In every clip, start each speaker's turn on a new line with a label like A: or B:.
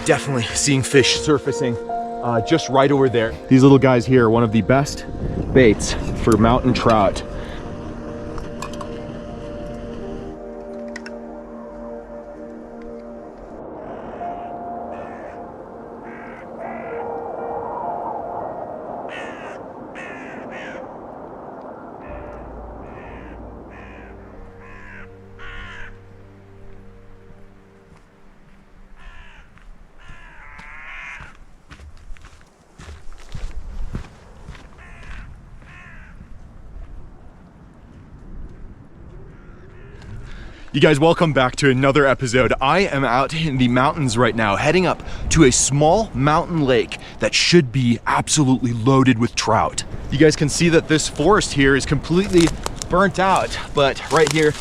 A: definitely seeing fish surfacing just right over there. These little guys here are one of the best baits for mountain trout. You guys, welcome back to another episode. I am out in the mountains right now, heading up to a small mountain lake that should be absolutely loaded with trout. You guys can see that this forest here is completely burnt out, but right here,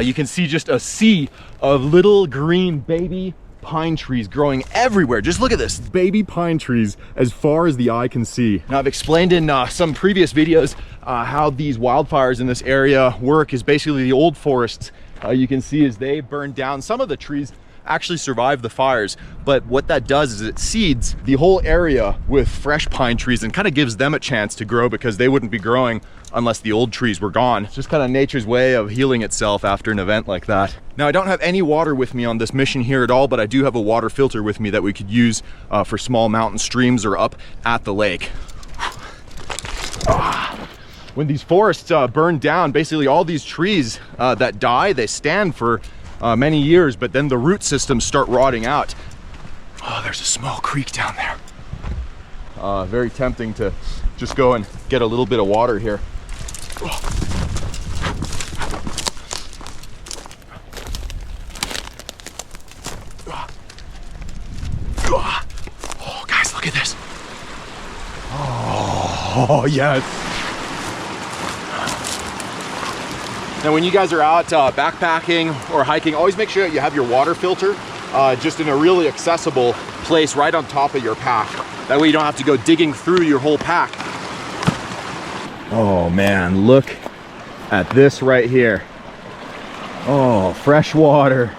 A: you can see just a sea of little green baby pine trees growing everywhere. Just look at this, baby pine trees as far as the eye can see. Now, I've explained in some previous videos how these wildfires in this area work. Is basically the old forests you can see as they burn down. Some of the trees actually survive the fires, but what that does is it seeds the whole area with fresh pine trees and kind of gives them a chance to grow, because they wouldn't be growing unless the old trees were gone. It's just kind of nature's way of healing itself after an event like that. Now, I don't have any water with me on this mission here at all, but I do have a water filter with me that we could use for small mountain streams or up at the lake. When these forests burn down, basically all these trees that die, they stand for many years, but then the root systems start rotting out. Oh, there's a small creek down there. Very tempting to just go and get a little bit of water here. Oh, guys, look at this. Oh, yes. Now, when you guys are out backpacking or hiking, always make sure that you have your water filter just in a really accessible place right on top of your pack. That way you don't have to go digging through your whole pack. Oh man, look at this right here. Oh, fresh water.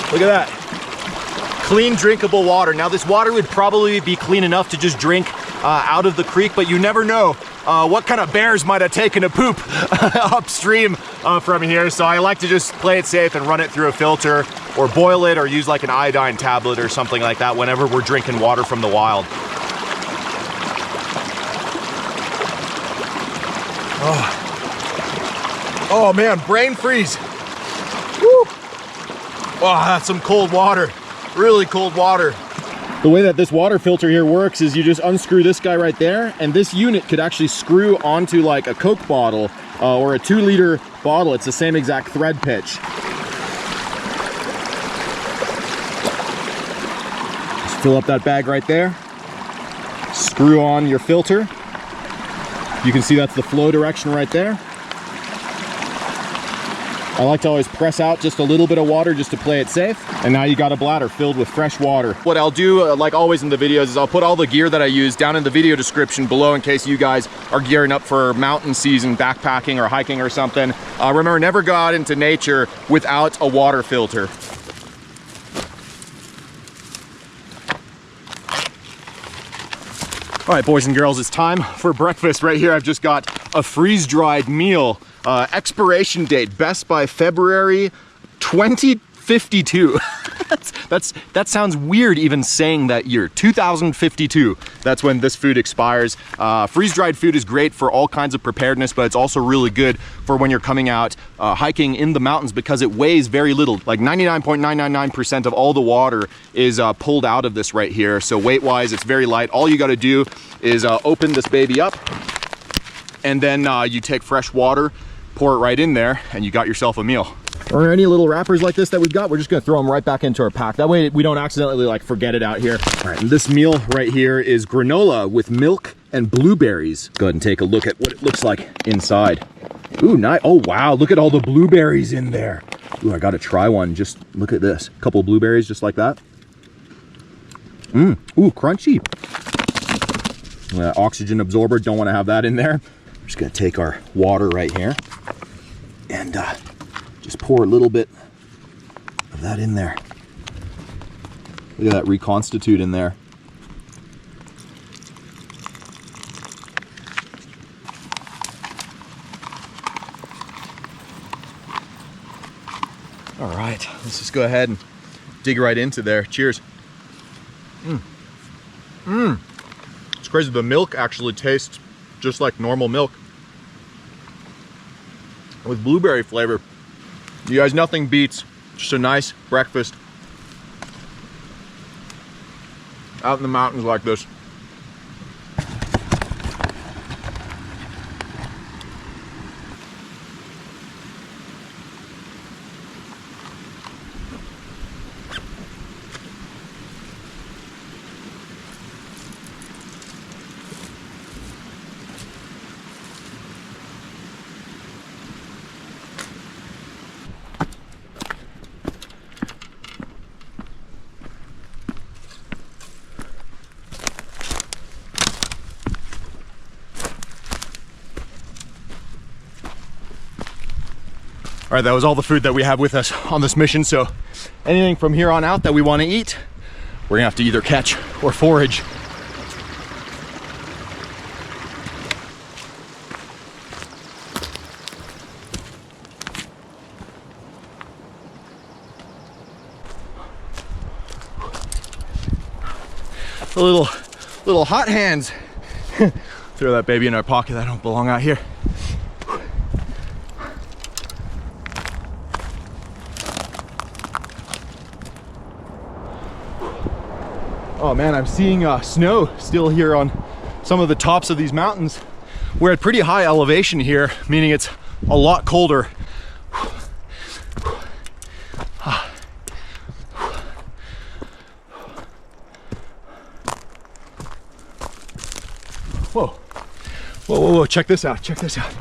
A: Look at that. Clean, drinkable water. Now, this water would probably be clean enough to just drink out of the creek, but you never know what kind of bears might have taken a poop upstream from here. So I like to just play it safe and run it through a filter or boil it or use like an iodine tablet or something like that whenever we're drinking water from the wild. Oh man, brain freeze. Woo. Oh, that's some cold water. Really cold water. The way that this water filter here works is you just unscrew this guy right there, and this unit could actually screw onto like a Coke bottle or a 2-liter bottle. It's the same exact thread pitch. Just fill up that bag right there. Screw on your filter. You can see that's the flow direction right there. I like to always press out just a little bit of water just to play it safe. And now you got a bladder filled with fresh water. What I'll do, like always in the videos, is I'll put all the gear that I use down in the video description below in case you guys are gearing up for mountain season, backpacking or hiking or something. Remember, never go out into nature without a water filter. All right, boys and girls, it's time for breakfast right here. I've just got a freeze-dried meal. Expiration date, best by February 2052. That sounds weird even saying that year. 2052, that's when this food expires. Freeze-dried food is great for all kinds of preparedness, but it's also really good for when you're coming out hiking in the mountains because it weighs very little. Like 99.999% of all the water is pulled out of this right here. So weight-wise, it's very light. All you gotta do is open this baby up, and then you take fresh water, pour it right in there, and you got yourself a meal. Or any little wrappers like this that we've got, we're just gonna throw them right back into our pack. That way we don't accidentally like forget it out here. All right, and this meal right here is granola with milk and blueberries. Go ahead and take a look at what it looks like inside. Ooh, nice. Oh wow, look at all the blueberries in there. Ooh, I gotta try one. Just look at this. A couple of blueberries just like that. Ooh, crunchy. Oxygen absorber, don't want to have that in there. We're just gonna take our water right here and just pour a little bit of that in there. Look at that reconstitute in there. All right, let's just go ahead and dig right into there. Cheers. It's crazy, the milk actually tastes just like normal milk with blueberry flavor. You guys, nothing beats just a nice breakfast out in the mountains like this. All right, that was all the food that we have with us on this mission. So anything from here on out that we want to eat, we're gonna have to either catch or forage. A little hot hands. Throw that baby in our pocket. That don't belong out here. Oh man, I'm seeing snow still here on some of the tops of these mountains. We're at pretty high elevation here, meaning it's a lot colder. Whoa, whoa, whoa, whoa, check this out, check this out.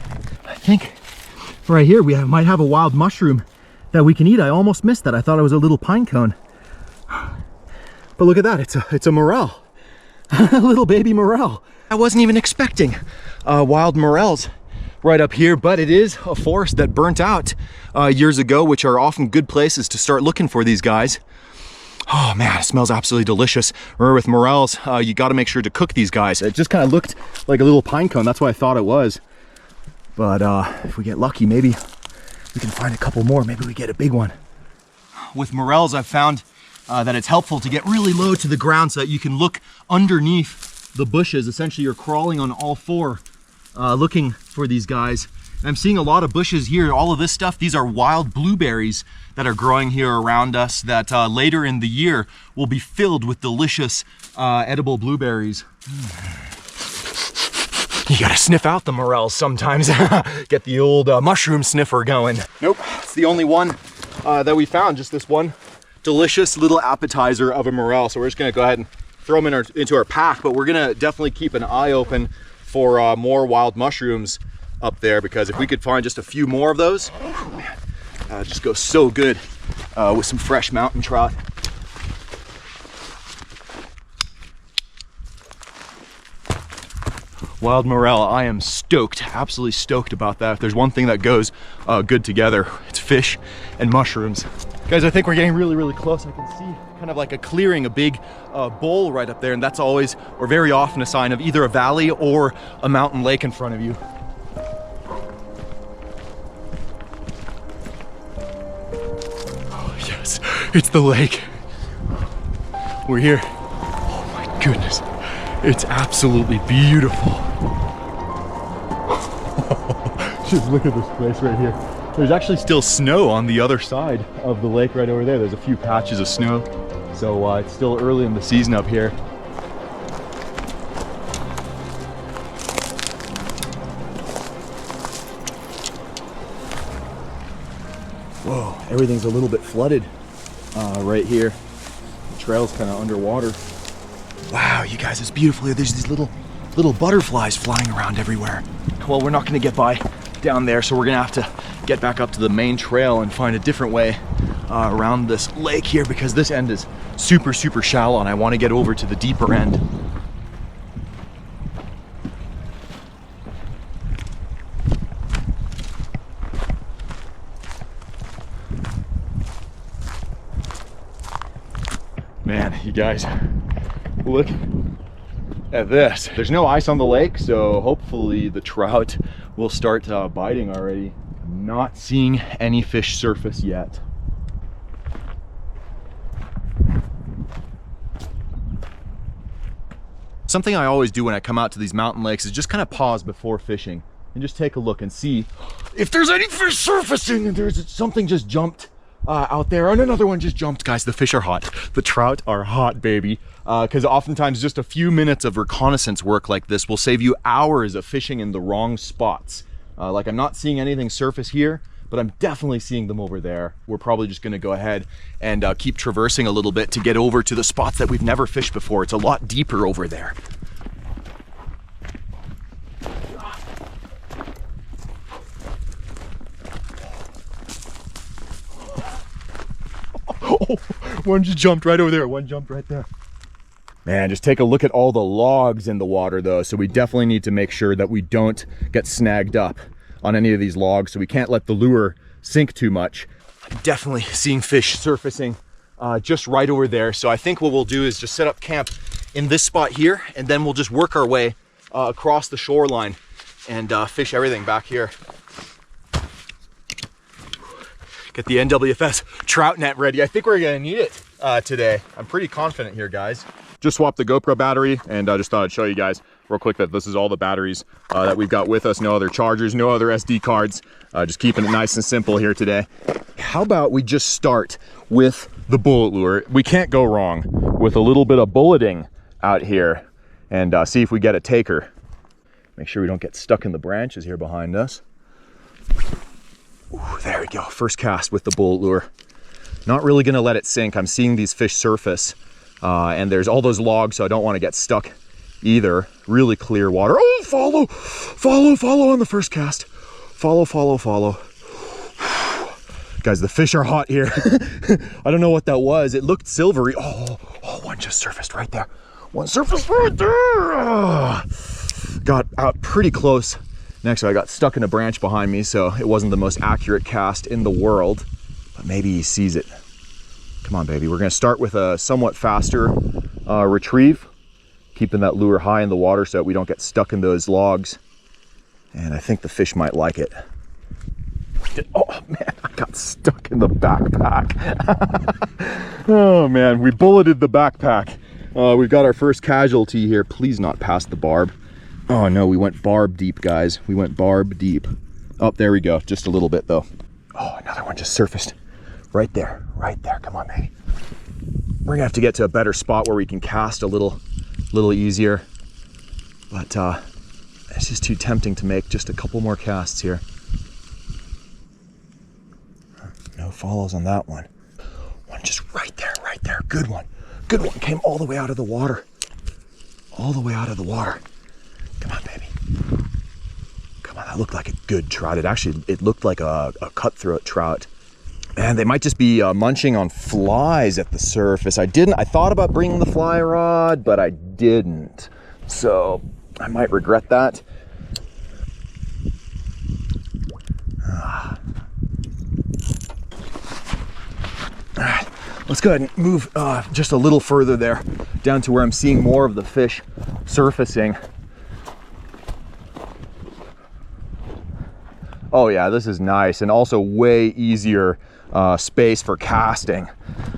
A: I think right here we might have a wild mushroom that we can eat. I almost missed that. I thought it was a little pine cone. But look at that, it's a morel, a little baby morel. I wasn't even expecting wild morels right up here, but it is a forest that burnt out years ago, which are often good places to start looking for these guys. Oh man, it smells absolutely delicious. Remember with morels, you gotta make sure to cook these guys. It just kind of looked like a little pine cone, that's what I thought it was. But if we get lucky, maybe we can find a couple more, maybe we get a big one. With morels, I've found that it's helpful to get really low to the ground so that you can look underneath the bushes. Essentially, you're crawling on all four looking for these guys. And I'm seeing a lot of bushes here. All of this stuff, these are wild blueberries that are growing here around us that later in the year will be filled with delicious edible blueberries. You gotta sniff out the morels sometimes. Get the old mushroom sniffer going. Nope, it's the only one that we found, just this one delicious little appetizer of a morel. So we're just gonna go ahead and throw them into our pack, but we're gonna definitely keep an eye open for more wild mushrooms up there, because if we could find just a few more of those, oh man, just goes so good with some fresh mountain trout. Wild morel, I am stoked, absolutely stoked about that. If there's one thing that goes good together, it's fish and mushrooms. Guys, I think we're getting really, really close. I can see kind of like a clearing, a big bowl right up there, and that's always, or very often, a sign of either a valley or a mountain lake in front of you. Oh yes, it's the lake. We're here. Oh my goodness, it's absolutely beautiful. Just look at this place right here. There's actually still snow on the other side of the lake right over there. There's a few patches of snow. So it's still early in the season up here. Whoa, everything's a little bit flooded right here. The trail's kind of underwater. Wow, you guys, it's beautiful. There's these little butterflies flying around everywhere. Well, we're not gonna get by down there, so we're gonna have to get back up to the main trail and find a different way around this lake here, because this end is super shallow and I want to get over to the deeper end. Man, you guys, look at this. There's no ice on the lake, so hopefully the trout will start biting already. Not seeing any fish surface yet. Something I always do when I come out to these mountain lakes is just kind of pause before fishing and just take a look and see if there's any fish surfacing. And there's something just jumped out there, and another one just jumped. Guys, the fish are hot. The trout are hot, baby. Because oftentimes just a few minutes of reconnaissance work like this will save you hours of fishing in the wrong spots. Like, I'm not seeing anything surface here, but I'm definitely seeing them over there. We're probably just gonna go ahead and keep traversing a little bit to get over to the spots that we've never fished before. It's a lot deeper over there. Oh, one just jumped right over there. One jumped right there. Man, just take a look at all the logs in the water though. So we definitely need to make sure that we don't get snagged up on any of these logs. So we can't let the lure sink too much. I'm definitely seeing fish surfacing just right over there. So I think what we'll do is just set up camp in this spot here, and then we'll just work our way across the shoreline and fish everything back here. Get the NWFS trout net ready. I think we're gonna need it today. I'm pretty confident here, guys. Just swapped the GoPro battery, and I just thought I'd show you guys real quick that this is all the batteries that we've got with us. No other chargers, no other SD cards. Just keeping it nice and simple here today. How about we just start with the bullet lure? We can't go wrong with a little bit of bulleting out here, and see if we get a taker. Make sure we don't get stuck in the branches here behind us. Ooh, there we go, first cast with the bullet lure. Not really gonna let it sink. I'm seeing these fish surface, and there's all those logs, so I don't wanna get stuck either. Really clear water. Oh, follow on the first cast. Follow. Guys, the fish are hot here. I don't know what that was. It looked silvery. Oh, one just surfaced right there. One surfaced right there. Got out pretty close. Next, I got stuck in a branch behind me, so it wasn't the most accurate cast in the world, but maybe he sees it. Come on, baby. We're gonna start with a somewhat faster retrieve, keeping that lure high in the water so that we don't get stuck in those logs. And I think the fish might like it. Oh man, I got stuck in the backpack. Oh man, we bulleted the backpack. We've got our first casualty here. Please not past the barb. Oh no, we went barb deep, guys. We went barb deep. Oh, there we go. Just a little bit though. Oh, another one just surfaced. Right there. Come on, baby. We're gonna have to get to a better spot where we can cast a little easier. But it's just too tempting to make just a couple more casts here. No follows on that one. One just right there. Good one. Came all the way out of the water. Come on, baby. Come on, that looked like a good trout. It looked like a cutthroat trout. Man, they might just be munching on flies at the surface. I thought about bringing the fly rod, but I didn't. So I might regret that. All right, let's go ahead and move just a little further there, down to where I'm seeing more of the fish surfacing. Oh yeah, this is nice, and also way easier space for casting.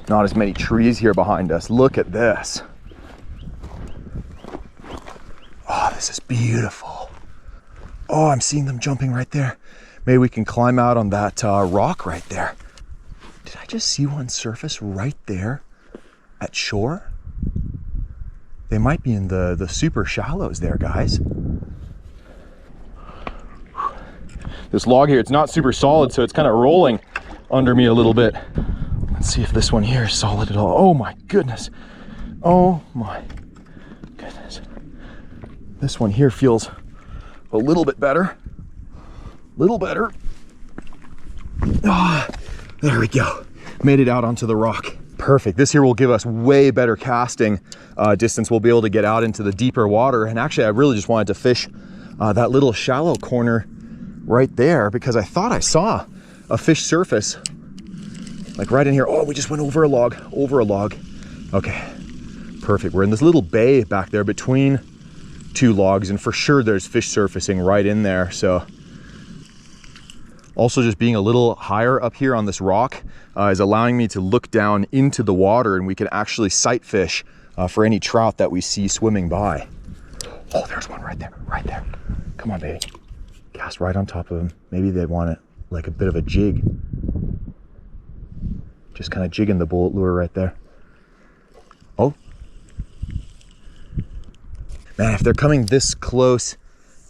A: Not as many trees here behind us. Look at this. Oh, this is beautiful. Oh, I'm seeing them jumping right there. Maybe we can climb out on that rock right there. Did I just see one surface right there at shore? They might be in the super shallows there, guys. This log here, it's not super solid, so it's kind of rolling under me a little bit. Let's see if this one here is solid at all. Oh my goodness. Oh my goodness. This one here feels a little bit better. Ah, there we go. Made it out onto the rock. Perfect. This here will give us way better casting distance. We'll be able to get out into the deeper water. And actually, I really just wanted to fish that little shallow corner right there because I thought I saw a fish surface like right in here. Oh, we just went over a log, Okay, perfect. We're in this little bay back there between two logs, and for sure there's fish surfacing right in there. So also just being a little higher up here on this rock is allowing me to look down into the water, and we can actually sight fish for any trout that we see swimming by. Oh, there's one right there, right there. Come on, baby. Cast right on top of them. Maybe they want it like a bit of a jig. Just kind of jigging the bullet lure right there. Oh. Man, if they're coming this close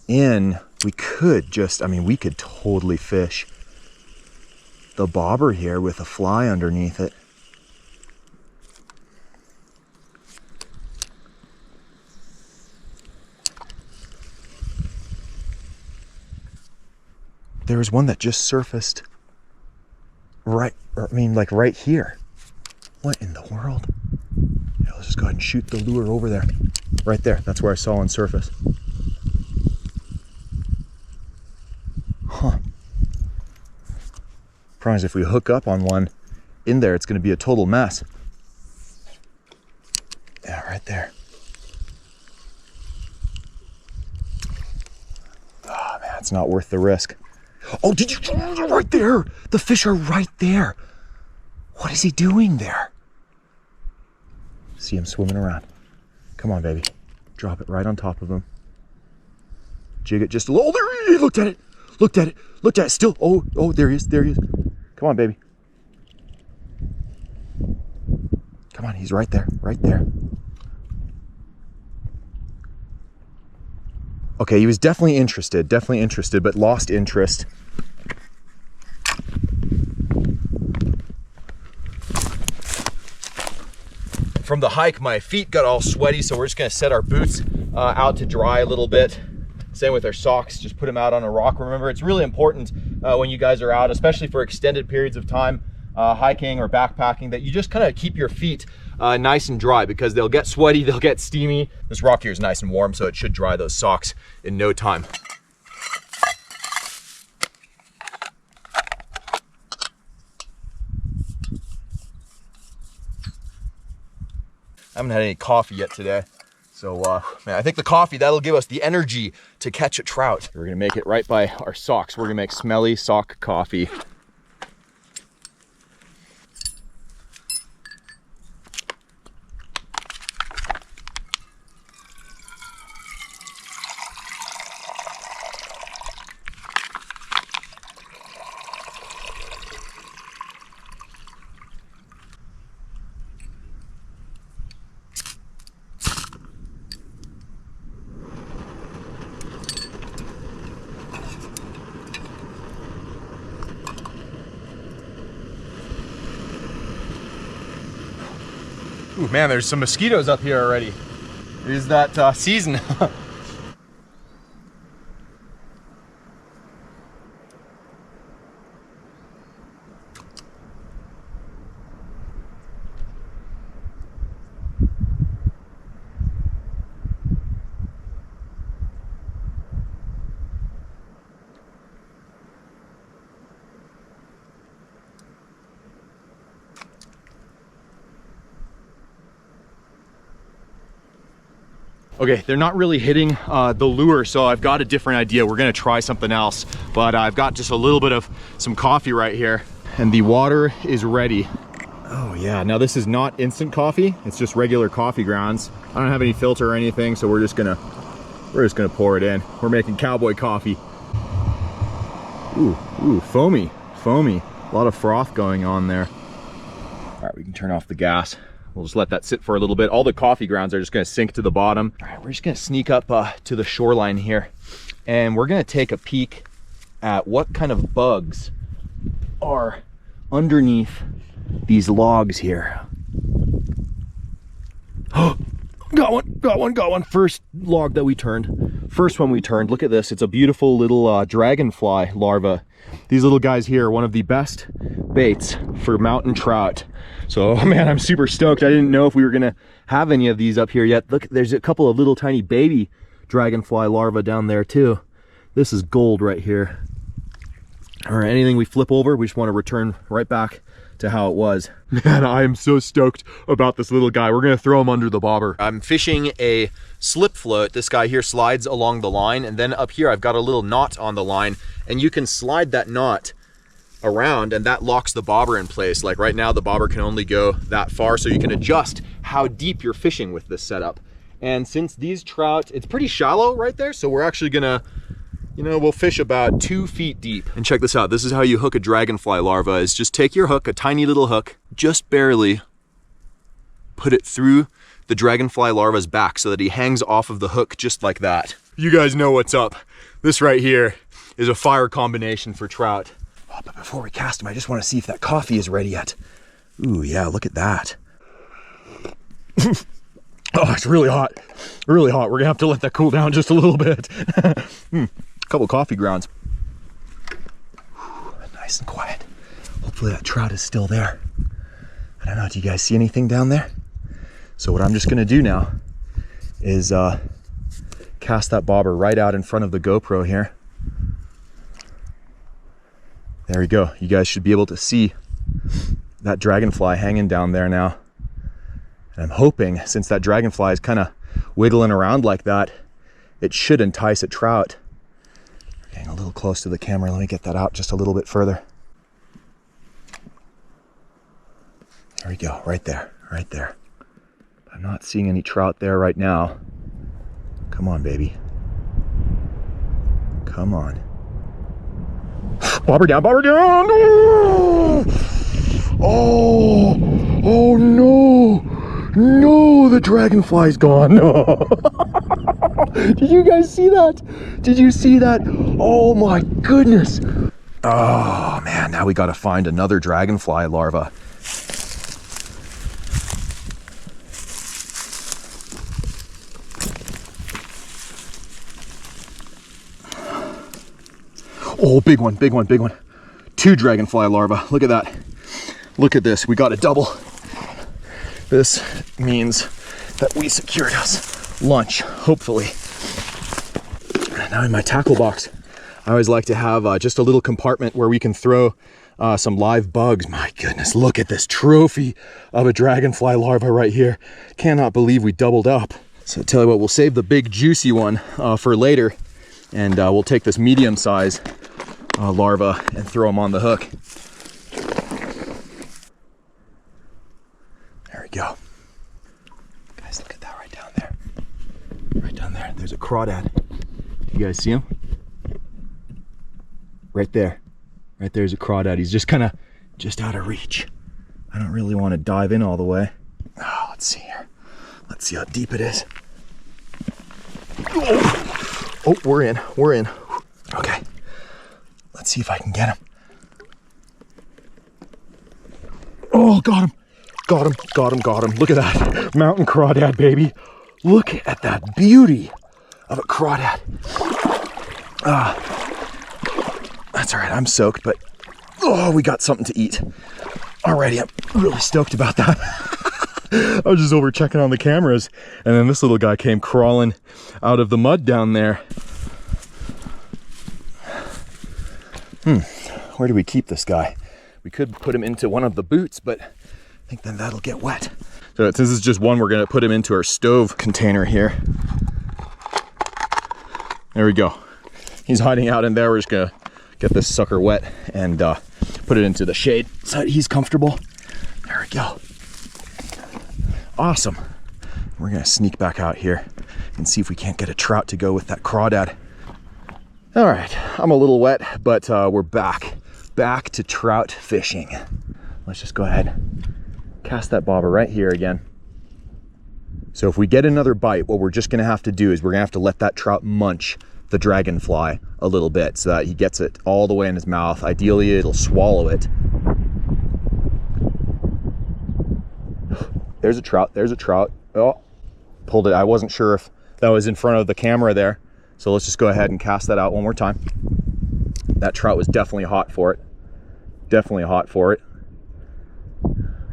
A: in, we could just, I mean, we could totally fish the bobber here with a fly underneath it. There's one that just surfaced right, I mean, like right here. What in the world? Yeah, let's just go ahead and shoot the lure over there. Right there, that's where I saw one surface. Huh. Promise if we hook up on one in there, it's gonna be a total mess. Yeah, right there. Oh man, it's not worth the risk. Oh, did you? Right there. The fish are right there. What is he doing there? See him swimming around. Come on, baby. Drop it right on top of him. Jig it just a little. Oh, there he is. Looked at it. Looked at it. Looked at it. Still. Oh, there he is. There he is. Come on, baby. Come on. He's right there. Right there. Okay, he was definitely interested, but lost interest. From the hike, my feet got all sweaty, so we're just gonna set our boots out to dry a little bit. Same with our socks, just put them out on a rock. Remember, it's really important when you guys are out, especially for extended periods of time, hiking or backpacking, that you just kind of keep your feet nice and dry, because they'll get sweaty, they'll get steamy. This rock here is nice and warm, so it should dry those socks in no time. I haven't had any coffee yet today. So man, I think the coffee, that'll give us the energy to catch a trout. We're gonna make it right by our socks. We're gonna make smelly sock coffee. Ooh, man, there's some mosquitoes up here already. It is that season. Okay, they're not really hitting the lure, so I've got a different idea. We're gonna try something else, but I've got just a little bit of some coffee right here, and the water is ready. Oh yeah, now this is not instant coffee, it's just regular coffee grounds. I don't have any filter or anything, so we're just gonna pour it in. We're making cowboy coffee. Ooh, foamy. A lot of froth going on there. All right, we can turn off the gas. We'll just let that sit for a little bit. All the coffee grounds are just gonna sink to the bottom. All right, we're just gonna sneak up to the shoreline here, and we're gonna take a peek at what kind of bugs are underneath these logs here. Oh, got one. First log that we turned. First one we turned, look at this. It's a beautiful little dragonfly larva. These little guys here are one of the best baits for mountain trout. So, oh man, I'm super stoked. I didn't know if we were gonna have any of these up here yet. Look, there's a couple of little tiny baby dragonfly larvae down there too. This is gold right here. All right, anything we flip over, we just want to return right back to how it was. Man, I am so stoked about this little guy. We're gonna throw him under the bobber. I'm fishing a slip float. This guy here slides along the line, and then up here I've got a little knot on the line, and you can slide that knot around and that locks the bobber in place. Like right now the bobber can only go that far, so you can adjust how deep you're fishing with this setup. And since these trout, it's pretty shallow right there, so we're actually gonna, you know, we'll fish about 2 feet deep. And check this out, this is how you hook a dragonfly larva, is just take your hook, a tiny little hook, just barely put it through the dragonfly larva's back so that he hangs off of the hook just like that. You guys know what's up. This right here is a fire combination for trout. Oh, but before we cast him, I just want to see if that coffee is ready yet. Ooh, yeah, look at that. Oh, it's really hot. Really hot. We're gonna have to let that cool down just a little bit. Couple coffee grounds. Nice and quiet. Hopefully that trout is still there. I don't know, do you guys see anything down there? So what I'm just gonna do now is cast that bobber right out in front of the GoPro here. There we go. You guys should be able to see that dragonfly hanging down there now. And I'm hoping, since that dragonfly is kind of wiggling around like that, it should entice a trout. Getting a little close to the camera. Let me get that out just a little bit further. There we go, right there, right there. I'm not seeing any trout there right now. Come on, baby. Come on. Bobber down, bobber down! No! Oh, oh no! No, the dragonfly's gone. No. Did you guys see that? Did you see that? Oh my goodness. Oh man, now we gotta find another dragonfly larva. Oh, big one, big one, big one. 2 dragonfly larvae. Look at that. Look at this. We got a double. This means that we secured us lunch, hopefully. Now in my tackle box, I always like to have just a little compartment where we can throw some live bugs. My goodness, look at this trophy of a dragonfly larva right here. Cannot believe we doubled up. So tell you what, we'll save the big juicy one for later, and we'll take this medium size larva and throw them on the hook. There we go. Guys, look at that right down there. Right down there. There's a crawdad. You guys see him? Right there. Right there's a crawdad. He's just kind of just out of reach. I don't really want to dive in all the way. Oh, let's see here. Let's see how deep it is. Oh, oh, we're in. We're in. Okay. Let's see if I can get him. Oh, got him. Got him, got him, got him. Look at that. Mountain crawdad, baby. Look at that beauty of a crawdad. That's all right, I'm soaked, but oh, we got something to eat. Alrighty, I'm really stoked about that. I was just over checking on the cameras, and then this little guy came crawling out of the mud down there. Where do we keep this guy? We could put him into one of the boots, but I think then that'll get wet. So since this is just one, we're gonna put him into our stove container here. There we go. He's hiding out in there. We're just gonna get this sucker wet and put it into the shade so that he's comfortable. There we go. Awesome. We're gonna sneak back out here and see if we can't get a trout to go with that crawdad. All right, I'm a little wet, but we're back to trout fishing. Let's just go ahead, cast that bobber right here again. So if we get another bite, what we're just gonna have to do is we're gonna have to let that trout munch the dragonfly a little bit so that he gets it all the way in his mouth. Ideally, it'll swallow it. There's a trout, there's a trout. Oh, pulled it. I wasn't sure if that was in front of the camera there. So let's just go ahead and cast that out one more time. That trout was definitely hot for it. Definitely hot for it.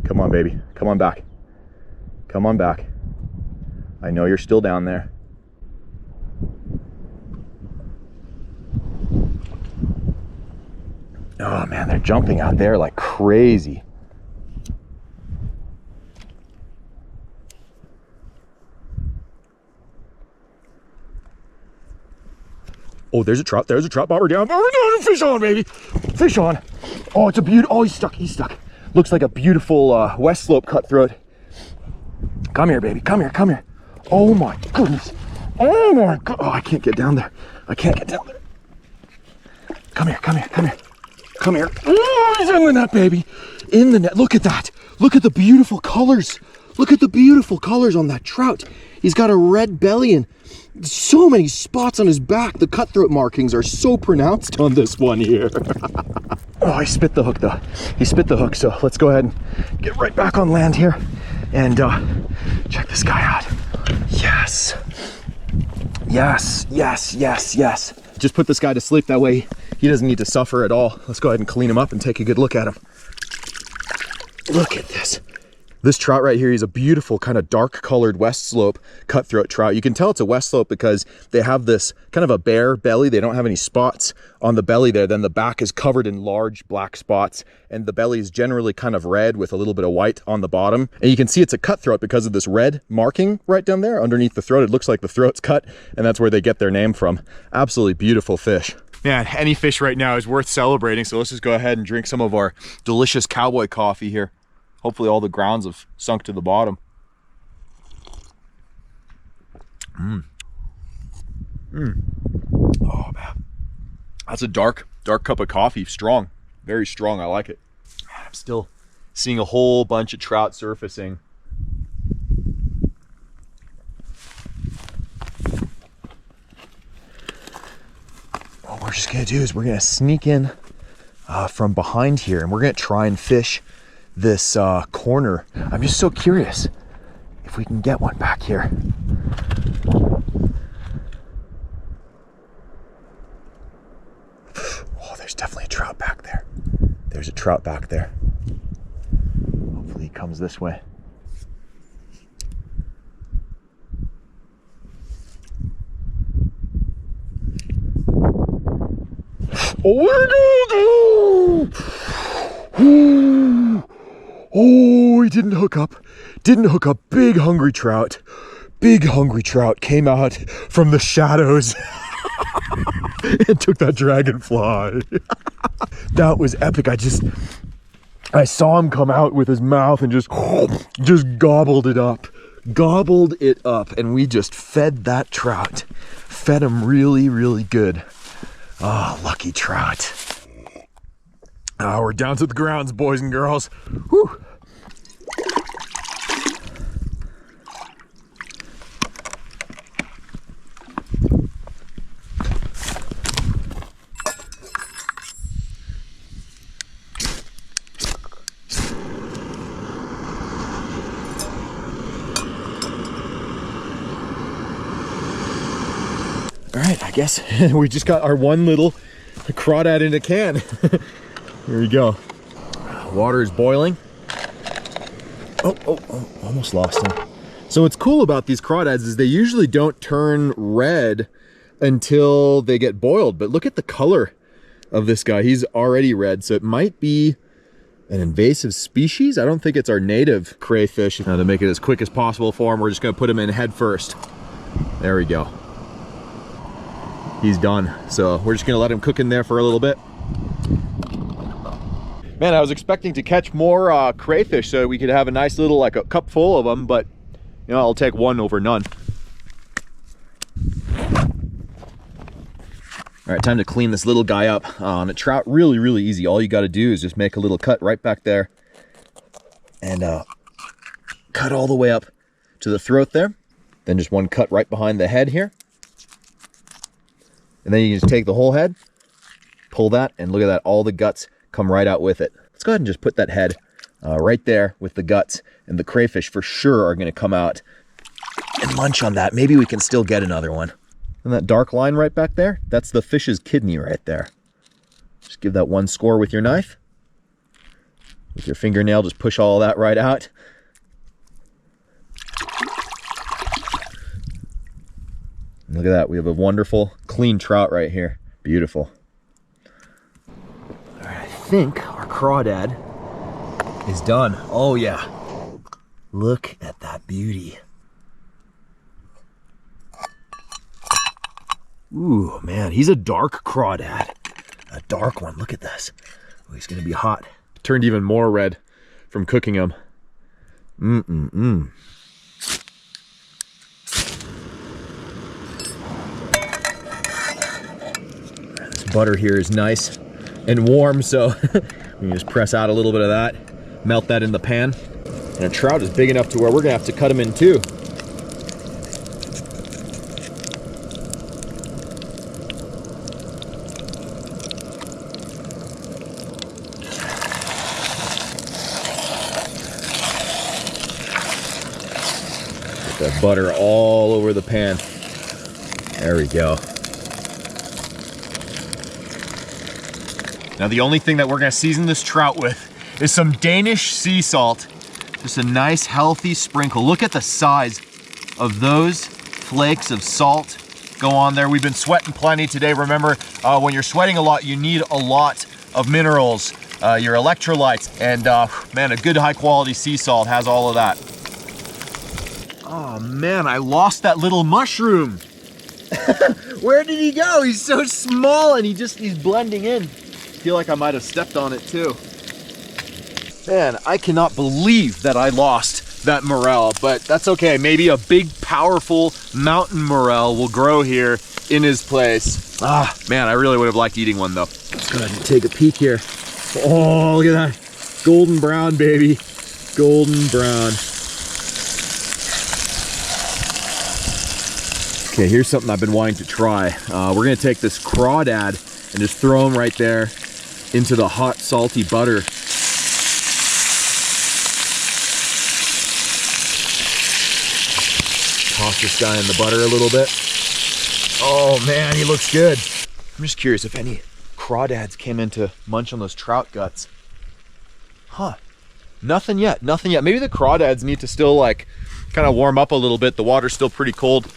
A: Come on, baby. Come on back. Come on back. I know you're still down there. Oh man, they're jumping out there like crazy. Oh, there's a trout, bobber down, fish on, baby, fish on. Oh, it's a beautiful, oh, he's stuck. Looks like a beautiful west slope cutthroat. Come here, baby, come here. Oh my goodness, oh my god, oh, I can't get down there. Come here. Oh, he's in the net, baby, in the net. Look at that, look at the beautiful colors. Look at the beautiful colors on that trout. He's got a red belly and so many spots on his back. The cutthroat markings are so pronounced on this one here. Oh, he spit the hook though. He spit the hook, so let's go ahead and get right back on land here and check this guy out. Yes. Just put this guy to sleep, that way he doesn't need to suffer at all. Let's go ahead and clean him up and take a good look at him. Look at this. This trout right here, he's a beautiful kind of dark colored west slope cutthroat trout. You can tell it's a west slope because they have this kind of a bare belly. They don't have any spots on the belly there. Then the back is covered in large black spots and the belly is generally kind of red with a little bit of white on the bottom. And you can see it's a cutthroat because of this red marking right down there underneath the throat. It looks like the throat's cut and that's where they get their name from. Absolutely beautiful fish. Man, any fish right now is worth celebrating. So let's just go ahead and drink some of our delicious cowboy coffee here. Hopefully all the grounds have sunk to the bottom. Oh man, that's a dark cup of coffee. Strong, very strong. I like it. Man, I'm still seeing a whole bunch of trout surfacing. What we're just gonna do is we're gonna sneak in from behind here and we're gonna try and fish this corner. I'm just so curious if we can get one back here. Oh, there's definitely a trout back there. There's a trout back there. Hopefully he comes this way. Oh, oh, he didn't hook up. Big hungry trout came out from the shadows and took that dragonfly. That was epic. I saw him come out with his mouth and just gobbled it up, and we just fed that trout. Fed him really good. Oh, lucky trout. Oh, we're down to the grounds, boys and girls. Whew. All right, I guess we just got our one little crawdad in a can. Here we go. Water is boiling. Oh, almost lost him. So what's cool about these crawdads is they usually don't turn red until they get boiled, but look at the color of this guy. He's already red, so it might be an invasive species. I don't think it's our native crayfish. Now, to make it as quick as possible for him, we're just gonna put him in head first. There we go. He's done. So we're just gonna let him cook in there for a little bit. Man, I was expecting to catch more crayfish so we could have a nice little, like a cup full of them, but you know, I'll take one over none. All right, time to clean this little guy up. On a trout, really easy. All you got to do is just make a little cut right back there and cut all the way up to the throat there. Then just one cut right behind the head here. And then you just take the whole head, pull that, and look at that, all the guts come right out with it. Let's go ahead and just put that head right there with the guts, and the crayfish for sure are going to come out and munch on that. Maybe we can still get another one. And that dark line right back there, that's the fish's kidney right there. Just give that one score with your knife. With your fingernail, just push all that right out. Look at that, we have a wonderful, clean trout right here. Beautiful. All right, I think our crawdad is done. Oh yeah. Look at that beauty. Ooh, man, he's a dark crawdad. A dark one, look at this. Oh, he's gonna be hot. Turned even more red from cooking him. This butter here is nice and warm, so we can just press out a little bit of that, melt that in the pan. And our trout is big enough to where we're gonna have to cut him in two. Get that butter all over the pan. There we go. Now the only thing that we're gonna season this trout with is some Danish sea salt. Just a nice healthy sprinkle. Look at the size of those flakes of salt go on there. We've been sweating plenty today. Remember, when you're sweating a lot, you need a lot of minerals, your electrolytes, and man, a good high quality sea salt has all of that. Oh man, I lost that little mushroom. Where did he go? He's so small and he's blending in. I feel like I might have stepped on it too. Man, I cannot believe that I lost that morel, but that's okay. Maybe a big, powerful mountain morel will grow here in his place. Ah, man, I really would have liked eating one though. Let's go ahead and take a peek here. Oh, look at that. Golden brown, baby. Golden brown. Okay, here's something I've been wanting to try. We're gonna take this crawdad and just throw him right there into the hot, salty butter. Toss this guy in the butter a little bit. Oh man, he looks good. I'm just curious if any crawdads came in to munch on those trout guts. Huh, nothing yet, nothing yet. Maybe the crawdads need to still like kind of warm up a little bit. The water's still pretty cold.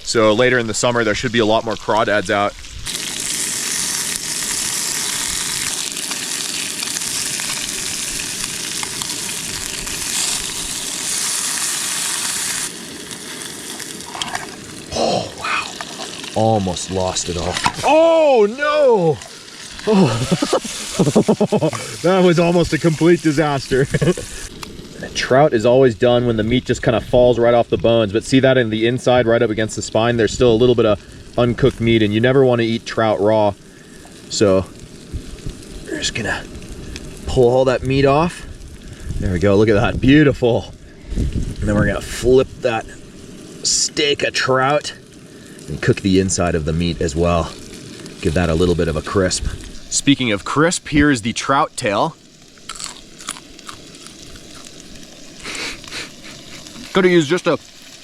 A: So later in the summer, there should be a lot more crawdads out. Oh, wow. Almost lost it all. Oh, no. Oh. That was almost a complete disaster. Trout is always done when the meat just kind of falls right off the bones, but see that in the inside right up against the spine, there's still a little bit of uncooked meat, and you never want to eat trout raw. So we're just gonna pull all that meat off. There we go, look at that, beautiful. And then we're gonna flip that steak of trout and cook the inside of the meat as well. Give that a little bit of a crisp. Speaking of crisp, here is the trout tail. Could have used just a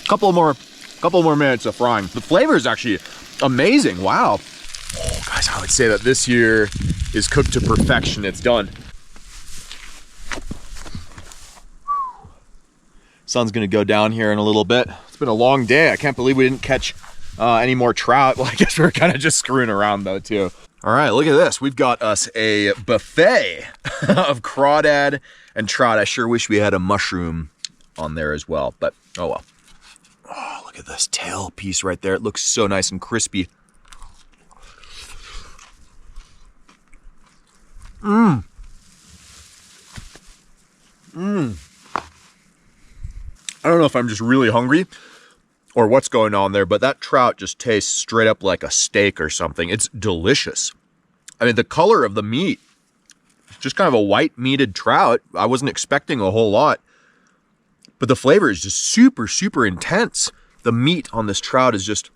A: couple more minutes of frying. The flavor is actually amazing. Wow. Oh, guys, I would say that this year is cooked to perfection. It's done. Sun's gonna go down here in a little bit. It's been a long day. I can't believe we didn't catch any more trout. Well, I guess we're kind of just screwing around though too. All right, look at this. We've got us a buffet of crawdad and trout. I sure wish we had a mushroom on there as well, but oh well. Oh, look at this tail piece right there. It looks so nice and crispy. I don't know if I'm just really hungry or what's going on there, but that trout just tastes straight up like a steak or something. It's delicious. I mean, the color of the meat, just kind of a white meated trout. I wasn't expecting a whole lot. But the flavor is just super, super intense. The meat on this trout is just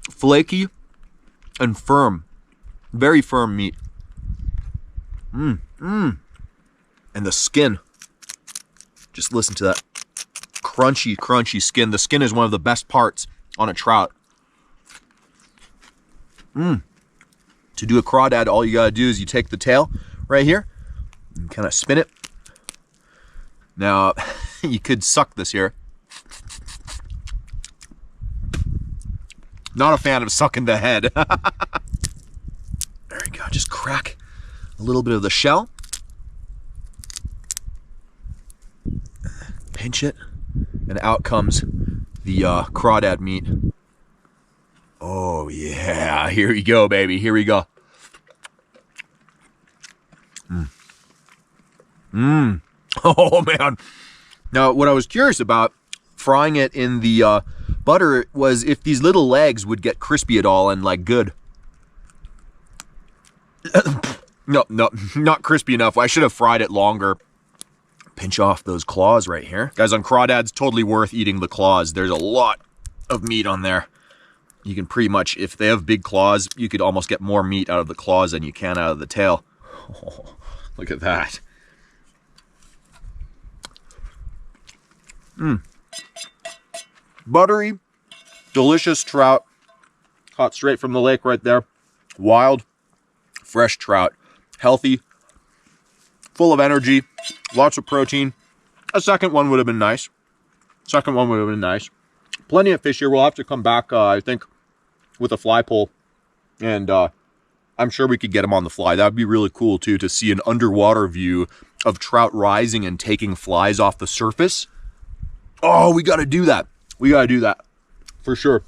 A: flaky and firm. Very firm meat. And the skin. Just listen to that crunchy, crunchy skin. The skin is one of the best parts on a trout. To do a crawdad, all you gotta do is you take the tail right here and kind of spin it. Now, you could suck this here. Not a fan of sucking the head. There we go, just crack a little bit of the shell. Pinch it, and out comes the crawdad meat. Oh yeah, here we go, baby, here we go. Oh man. Now, what I was curious about frying it in the butter was if these little legs would get crispy at all and like good. No, not crispy enough. I should have fried it longer. Pinch off those claws right here. Guys, on crawdads, totally worth eating the claws. There's a lot of meat on there. You can pretty much, if they have big claws, you could almost get more meat out of the claws than you can out of the tail. Oh, look at that. Buttery, delicious trout. Caught straight from the lake right there. Wild, fresh trout. Healthy, full of energy, lots of protein. A second one would have been nice. Plenty of fish here. We'll have to come back, I think, with a fly pole. And I'm sure we could get them on the fly. That would be really cool, too, to see an underwater view of trout rising and taking flies off the surface. Oh, we got to do that. We got to do that for sure.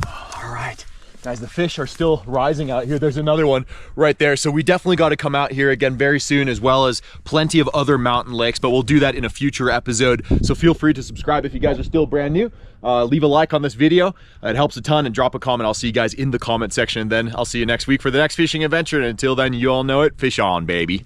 A: All right. Guys, the fish are still rising out here. There's another one right there. So we definitely got to come out here again very soon, as well as plenty of other mountain lakes, but we'll do that in a future episode. So feel free to subscribe if you guys are still brand new. Leave a like on this video. It helps a ton, and drop a comment. I'll see you guys in the comment section. And then I'll see you next week for the next fishing adventure. And until then, you all know it. Fish on, baby.